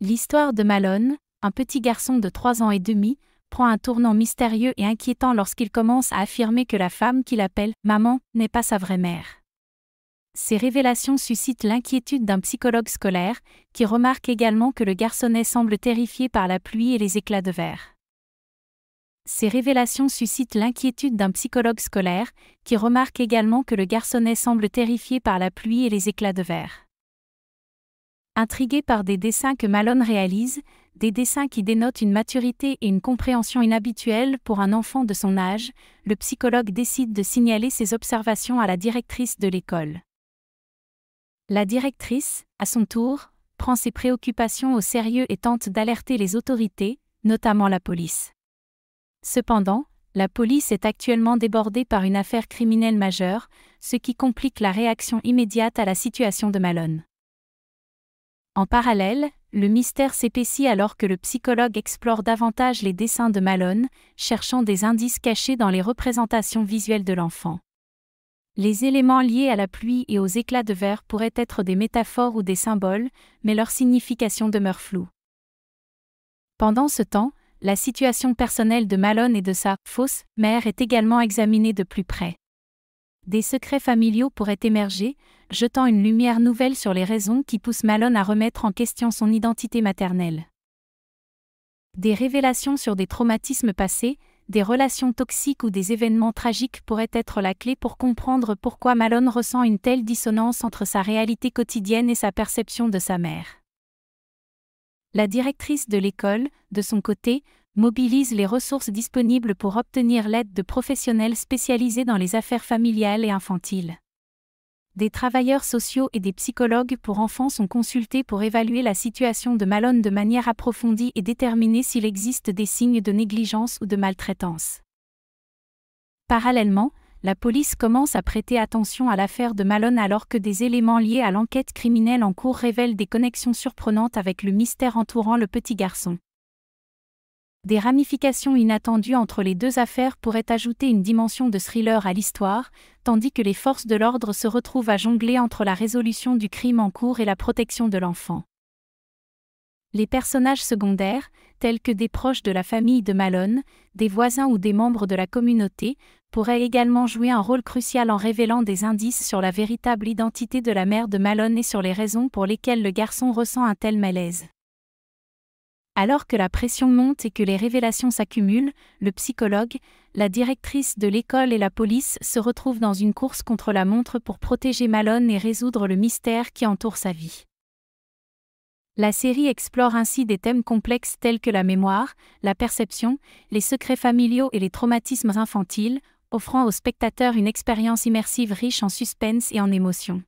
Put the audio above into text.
L'histoire de Malone, un petit garçon de 3 ans et demi, prend un tournant mystérieux et inquiétant lorsqu'il commence à affirmer que la femme qu'il appelle « maman » n'est pas sa vraie mère. Ces révélations suscitent l'inquiétude d'un psychologue scolaire, qui remarque également que le garçonnet semble terrifié par la pluie et les éclats de verre. Ces révélations suscitent l'inquiétude d'un psychologue scolaire, qui remarque également que le garçonnet semble terrifié par la pluie et les éclats de verre. Intrigué par des dessins que Malone réalise, des dessins qui dénotent une maturité et une compréhension inhabituelles pour un enfant de son âge, le psychologue décide de signaler ses observations à la directrice de l'école. La directrice, à son tour, prend ses préoccupations au sérieux et tente d'alerter les autorités, notamment la police. Cependant, la police est actuellement débordée par une affaire criminelle majeure, ce qui complique la réaction immédiate à la situation de Malone. En parallèle, le mystère s'épaissit alors que le psychologue explore davantage les dessins de Malone, cherchant des indices cachés dans les représentations visuelles de l'enfant. Les éléments liés à la pluie et aux éclats de verre pourraient être des métaphores ou des symboles, mais leur signification demeure floue. Pendant ce temps, la situation personnelle de Malone et de sa « fausse » mère est également examinée de plus près. Des secrets familiaux pourraient émerger, jetant une lumière nouvelle sur les raisons qui poussent Malone à remettre en question son identité maternelle. Des révélations sur des traumatismes passés, des relations toxiques ou des événements tragiques pourraient être la clé pour comprendre pourquoi Malone ressent une telle dissonance entre sa réalité quotidienne et sa perception de sa mère. La directrice de l'école, de son côté, mobilise les ressources disponibles pour obtenir l'aide de professionnels spécialisés dans les affaires familiales et infantiles. Des travailleurs sociaux et des psychologues pour enfants sont consultés pour évaluer la situation de Malone de manière approfondie et déterminer s'il existe des signes de négligence ou de maltraitance. Parallèlement, la police commence à prêter attention à l'affaire de Malone alors que des éléments liés à l'enquête criminelle en cours révèlent des connexions surprenantes avec le mystère entourant le petit garçon. Des ramifications inattendues entre les deux affaires pourraient ajouter une dimension de thriller à l'histoire, tandis que les forces de l'ordre se retrouvent à jongler entre la résolution du crime en cours et la protection de l'enfant. Les personnages secondaires, tels que des proches de la famille de Malone, des voisins ou des membres de la communauté, pourraient également jouer un rôle crucial en révélant des indices sur la véritable identité de la mère de Malone et sur les raisons pour lesquelles le garçon ressent un tel malaise. Alors que la pression monte et que les révélations s'accumulent, le psychologue, la directrice de l'école et la police se retrouvent dans une course contre la montre pour protéger Malone et résoudre le mystère qui entoure sa vie. La série explore ainsi des thèmes complexes tels que la mémoire, la perception, les secrets familiaux et les traumatismes infantiles, offrant aux spectateurs une expérience immersive riche en suspense et en émotions.